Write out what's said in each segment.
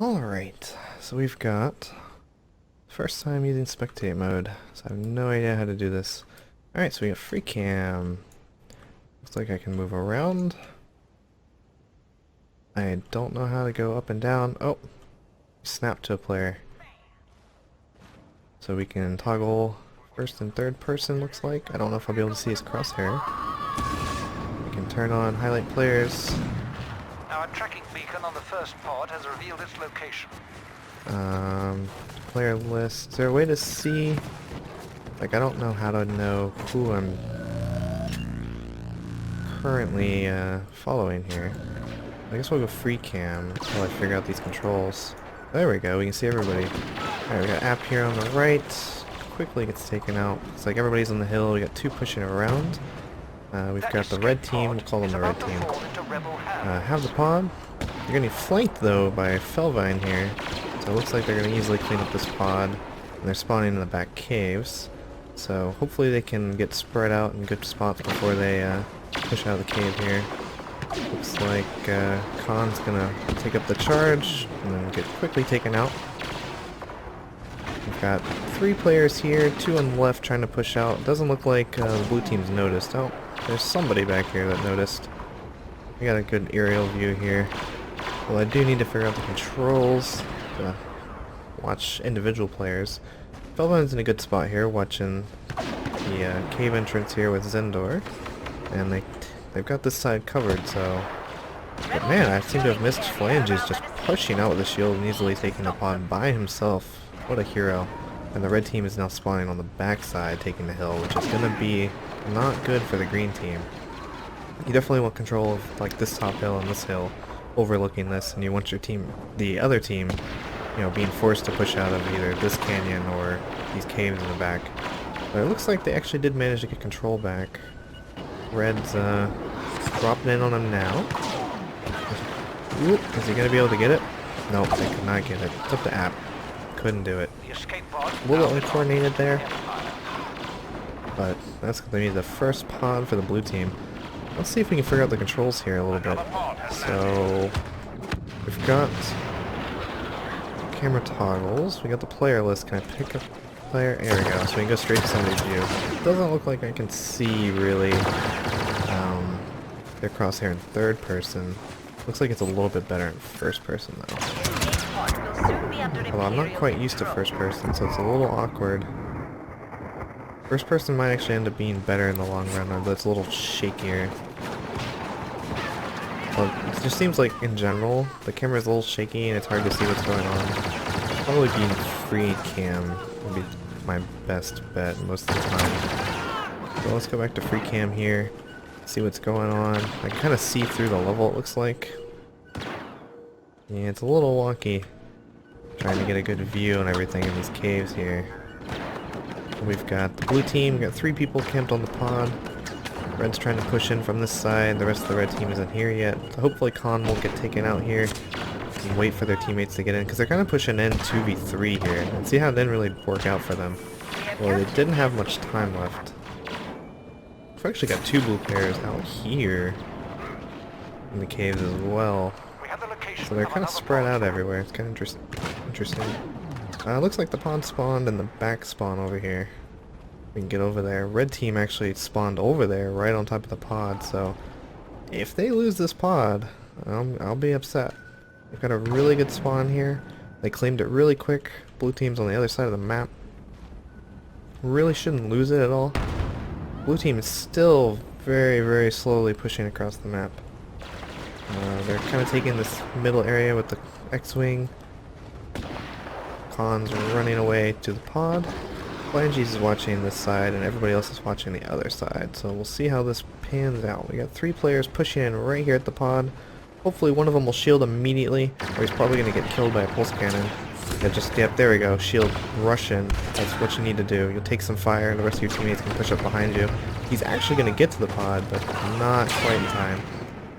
Alright, so we've got first time using spectate mode, so I have no idea how to do this. Alright, so we got free cam. Looks like I can move around. I don't know how to go up and down. Oh, snap to a player. So we can toggle first and third person, looks like. I don't know if I'll be able to see his crosshair. We can turn on highlight players. Our tracking beacon on the first pod has revealed its location. Player list. Is there a way to see? Like, I don't know how to know who I'm currently following here. I guess we'll go free cam until I figure out these controls. There we go, we can see everybody. Alright, we got app here on the right. Quickly gets taken out. It's like everybody's on the hill. We got two pushing around. We've got the red team. We'll call them the red team. Have the pod. They're getting flanked though by Felvine here. So it looks like they're going to easily clean up this pod. And they're spawning in the back caves. So hopefully they can get spread out in good spots before they push out of the cave here. Looks like Khan's gonna take up the charge and then get quickly taken out. We've got three players here, two on the left trying to push out. Doesn't look like the blue team's noticed. Oh, there's somebody back here that noticed. We got a good aerial view here. Well, I do need to figure out the controls to watch individual players. Felvine's in a good spot here, watching the cave entrance here with Zendor, and they've got this side covered, so... But man, I seem to have missed Phalanges just pushing out with the shield and easily taking the pod by himself. What a hero. And the red team is now spawning on the backside, taking the hill, which is going to be not good for the green team. You definitely want control of like this top hill and this hill, overlooking this, and you want your team, the other team, you know, being forced to push out of either this canyon or these caves in the back. But it looks like they actually did manage to get control back. Red's dropping in on him now. Ooh, is he going to be able to get it? Nope, they could not get it. It's up to App. Couldn't do it. A little uncoordinated there. But that's going to be the first pod for the blue team. Let's see if we can figure out the controls here a little bit. So, we've got camera toggles. We got the player list. Can I pick a player? There we go. So we can go straight to somebody's view. It doesn't look like I can see really their crosshair in third person. Looks like it's a little bit better in first person though. Although I'm not quite used to first person, so it's a little awkward. First person might actually end up being better in the long run, but it's a little shakier. Well, it just seems like in general, the camera's a little shaky and it's hard to see what's going on. Probably being free cam would be my best bet most of the time. So let's go back to free cam here. See what's going on. I can kind of see through the level, it looks like. Yeah, it's a little wonky. Trying to get a good view on everything in these caves here. We've got the blue team, we've got three people camped on the pod. Red's trying to push in from this side, the rest of the red team isn't here yet. So hopefully Khan won't get taken out here. And wait for their teammates to get in, because they're kind of pushing in 2v3 here. And see how it didn't really work out for them. Well, they didn't have much time left. We've actually got two blue players out here in the caves as well. So they're kind of spread out everywhere. It's kind of interesting. Looks like the pod spawned in the back spawn over here. We can get over there. Red team actually spawned over there right on top of the pod, so if they lose this pod, I'll be upset. They've got a really good spawn here. They claimed it really quick. Blue team's on the other side of the map. Really shouldn't lose it at all. Blue team is still very, very slowly pushing across the map. They're kind of taking this middle area with the X-Wing. Khan's running away to the pod. Phalanges is watching this side and everybody else is watching the other side. So we'll see how this pans out. We got three players pushing in right here at the pod. Hopefully one of them will shield immediately, or he's probably going to get killed by a pulse cannon. Yep, there we go. Shield, rush in. That's what you need to do. You'll take some fire and the rest of your teammates can push up behind you. He's actually going to get to the pod, but not quite in time.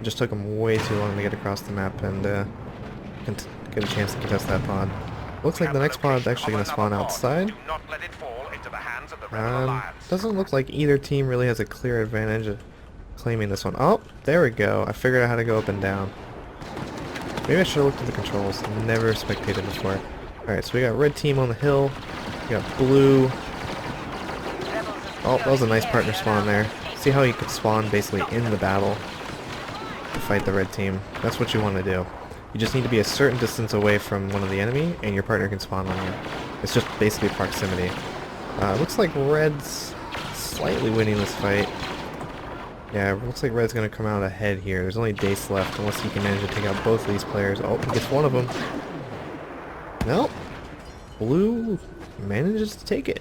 It just took him way too long to get across the map and get a chance to contest that pod. Looks like the next pod is actually going to spawn outside. Doesn't look like either team really has a clear advantage of claiming this one. Oh, there we go. I figured out how to go up and down. Maybe I should have looked at the controls. Never spectated before. Alright, so we got red team on the hill. We got blue. Oh, that was a nice partner spawn there. See how you could spawn basically in the battle to fight the red team. That's what you want to do. You just need to be a certain distance away from one of the enemy, and your partner can spawn on you. It's just basically proximity. Looks like red's slightly winning this fight. Yeah, it looks like red's going to come out ahead here. There's only Dace left, unless he can manage to take out both of these players. Oh, he gets one of them. Nope. Blue manages to take it.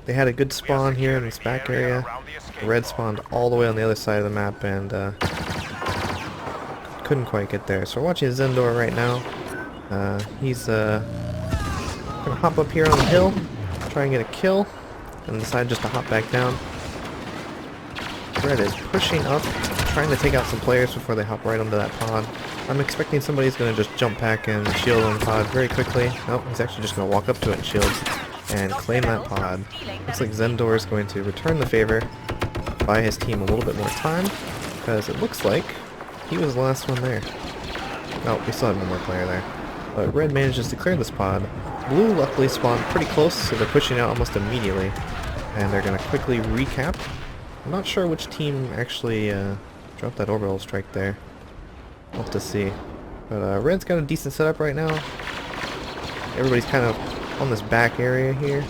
They had a good spawn here in this back area. Red spawned all the way on the other side of the map and couldn't quite get there. So we're watching Zendor right now. He's gonna hop up here on the hill, try and get a kill, and decide just to hop back down. Red is pushing up, trying to take out some players before they hop right onto that pod. I'm expecting somebody's gonna just jump back and shield on the pod very quickly. Nope, he's actually just gonna walk up to it and shield and claim that pod. Looks like Zendor is going to return the favor, buy his team a little bit more time, because it looks like he was the last one there. Oh, we still have one more player there. But red manages to clear this pod. Blue luckily spawned pretty close, so they're pushing out almost immediately. And they're going to quickly recap. I'm not sure which team actually dropped that orbital strike there. We'll have to see. But red's got a decent setup right now. Everybody's kind of on this back area here.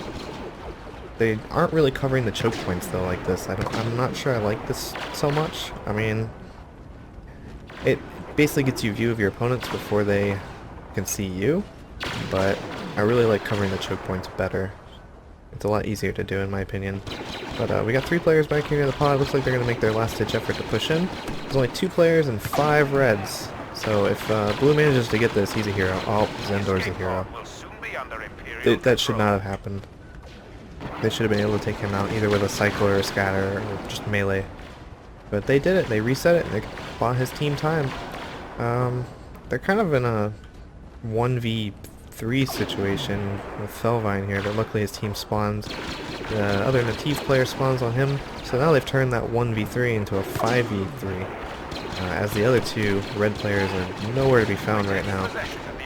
They aren't really covering the choke points though like this. I'm not sure I like this so much. I mean, it basically gets you a view of your opponents before they can see you, but I really like covering the choke points better. It's a lot easier to do in my opinion. But we got 3 players back here near the pod. Looks like they're going to make their last ditch effort to push in. There's only 2 players and 5 reds. So if blue manages to get this, he's a hero. Oh, Zendor's a hero. That should not have happened. They should have been able to take him out either with a cycler or a scatter or just melee. But they did it. They reset it. They bought his team time. They're kind of in a 1v3 situation with Felvine here, but luckily his team spawns. The other Native player spawns on him, so now they've turned that 1v3 into a 5v3. As the other 2 red players are nowhere to be found right now.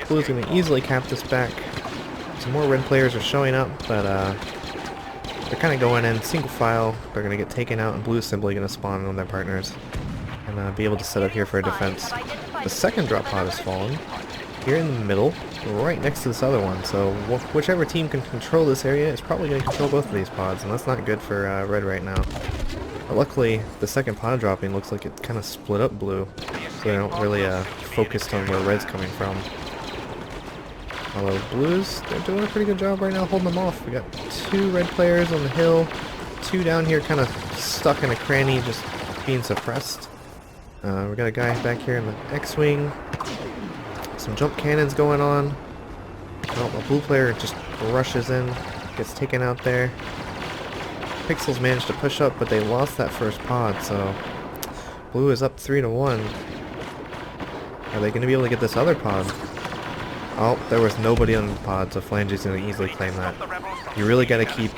Blue's going to easily cap this back. Some more red players are showing up, but they're kind of going in single file. They're going to get taken out, and Blue's simply going to spawn on their partners and be able to set up here for a defense. The second drop pod has fallen here in the middle, right next to this other one. So whichever team can control this area is probably going to control both of these pods, and that's not good for red right now. But luckily, the second pod dropping looks like it kind of split up blue, so they don't really focus on where red's coming from. Although blues, they're doing a pretty good job right now holding them off. We got 2 red players on the hill, 2 down here kind of stuck in a cranny just being suppressed. We got a guy back here in the X-Wing. Some jump cannons going on. Oh, a blue player just rushes in, gets taken out there. Pixels managed to push up, but they lost that first pod, so blue is up 3-1. Are they going to be able to get this other pod? Oh, there was nobody on the pod, so Flange's going to easily claim that. You really got to keep,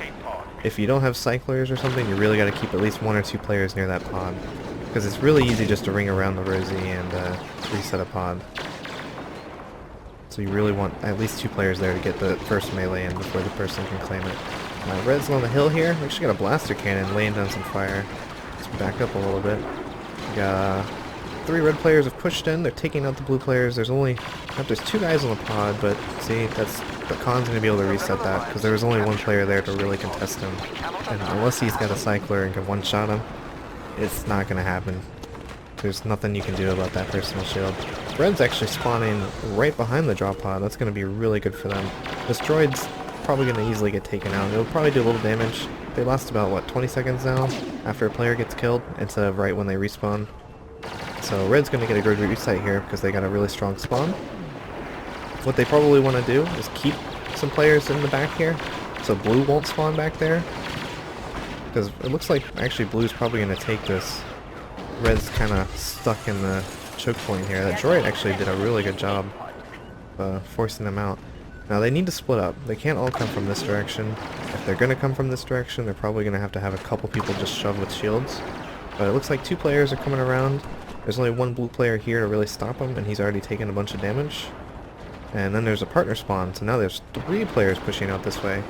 if you don't have cyclers or something, you really got to keep at least 1 or 2 players near that pod. Because it's really easy just to ring around the Rosie and reset a pod. So you really want at least 2 players there to get the first melee in before the person can claim it. Red's on the hill here. We actually got a blaster cannon laying down some fire. Let's back up a little bit. We got 3 red players have pushed in. They're taking out the blue players. There's 2 guys on the pod, but see, the Khan's going to be able to reset that because there was only 1 player there to really contest him. And unless he's got a cycler and can one-shot him, it's not going to happen. There's nothing you can do about that personal shield. Red's actually spawning right behind the drop pod. That's going to be really good for them. This droid's probably going to easily get taken out. It'll probably do a little damage. They last about, what, 20 seconds now after a player gets killed instead of right when they respawn. So red's going to get a good reset here because they got a really strong spawn. What they probably want to do is keep some players in the back here so blue won't spawn back there. Because it looks like actually blue's probably going to take this. Red's kind of stuck in the choke point here. That droid actually did a really good job forcing them out. Now they need to split up. They can't all come from this direction. If they're going to come from this direction, they're probably going to have a couple people just shove with shields. But it looks like 2 players are coming around. There's only one blue player here to really stop him, and he's already taken a bunch of damage. And then there's a partner spawn, so now there's 3 players pushing out this way.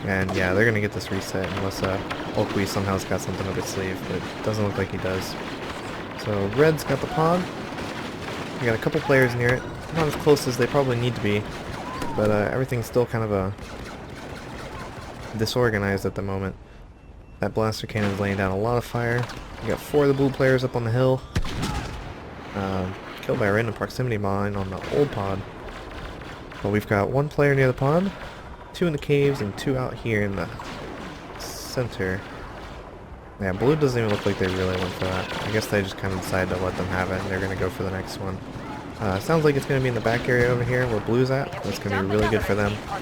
And yeah, they're gonna get this reset unless Oakwe somehow's got something up his sleeve, but it doesn't look like he does. So Red's got the pod. We got a couple players near it. Not as close as they probably need to be, but everything's still kind of disorganized at the moment. That blaster cannon is laying down a lot of fire. We got 4 of the blue players up on the hill. Killed by a random proximity mine on the old pod. But we've got 1 player near the pod, 2 in the caves, and 2 out here in the center. Yeah, blue doesn't even look like they really went for that. I guess they just kind of decided to let them have it, and they're going to go for the next one. Sounds like it's going to be in the back area over here where blue's at. That's going to be really good for them. I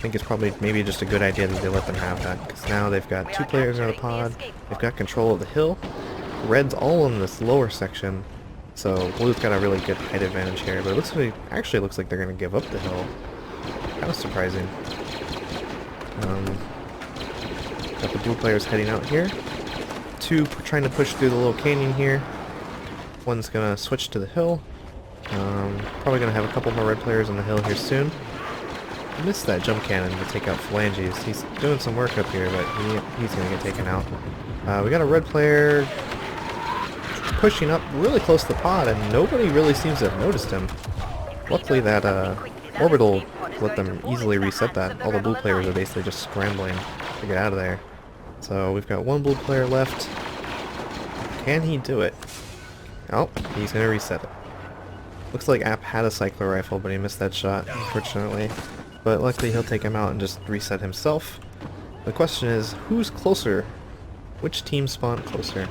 think it's probably maybe just a good idea that they let them have that, because now they've got 2 players in the pod, they've got control of the hill. Red's all in this lower section, so blue's got a really good height advantage here, but it looks like, actually looks like they're going to give up the hill. Kind of surprising. Got the blue players heading out here. 2 trying to push through the little canyon here. 1's going to switch to the hill. Probably going to have a couple more red players on the hill here soon. Missed that jump cannon to take out phalanges. He's doing some work up here, but he's going to get taken out. We got a red player pushing up really close to the pod, and nobody really seems to have noticed him. Luckily that orbital let them easily reset that. All the blue players are basically just scrambling to get out of there. So we've got 1 blue player left. Can he do it? Oh, he's going to reset it. Looks like App had a cycler rifle, but he missed that shot, unfortunately. But luckily he'll take him out and just reset himself. The question is, who's closer? Which team spawned closer?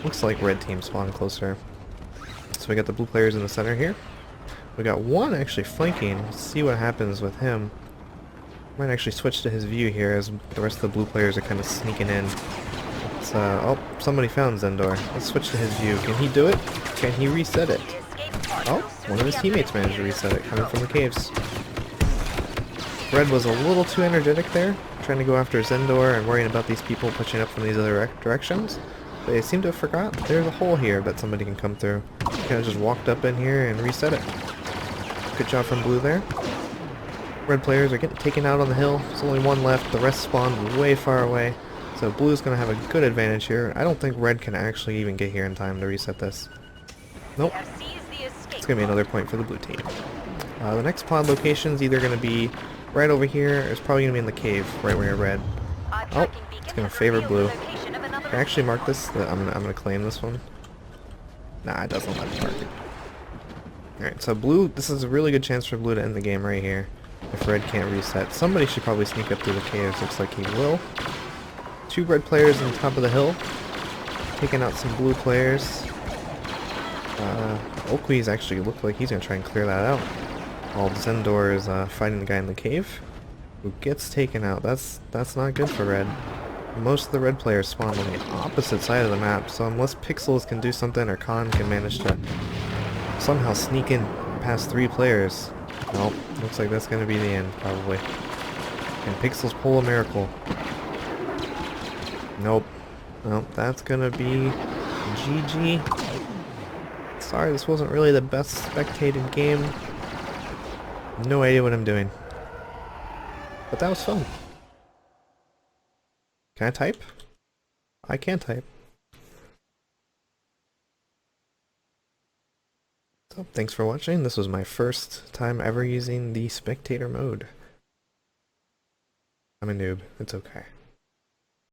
Looks like red team spawned closer. So we got the blue players in the center here. We got 1 actually flanking. Let's see what happens with him. Might actually switch to his view here as the rest of the blue players are kind of sneaking in. It's, oh, somebody found Zendor. Let's switch to his view. Can he do it? Can he reset it? Oh, one of his teammates managed to reset it, coming from the caves. Red was a little too energetic there, trying to go after Zendor and worrying about these people pushing up from these other directions. They seem to have forgot there's a hole here that somebody can come through. Kind of just walked up in here and reset it. Good job from blue there. Red players are getting taken out on the hill. There's only 1 left. The rest spawned way far away. So blue's going to have a good advantage here. I don't think red can actually even get here in time to reset this. Nope. It's going to be another point for the blue team. The next pod location is either going to be right over here, or it's probably going to be in the cave, right where you're red. Oh, it's going to favor blue. Can I actually mark this? I'm going to claim this one. Nah, it doesn't let me mark it. Alright, so blue, this is a really good chance for blue to end the game right here. If red can't reset. Somebody should probably sneak up through the caves. Looks like he will. 2 red players on top of the hill. Taking out some blue players. Oakwee's actually looked like he's going to try and clear that out. While Zendor is fighting the guy in the cave, who gets taken out. That's not good for red. Most of the red players spawn on the opposite side of the map, so unless Pixels can do something or Khan can manage to somehow sneak in past 3 players, well, looks like that's going to be the end, probably. Can Pixels pull a miracle? Nope. Nope, that's going to be GG. Sorry, this wasn't really the best spectated game. No idea what I'm doing. But that was fun. Can I type? I can type. So, thanks for watching. This was my first time ever using the spectator mode. I'm a noob. It's okay.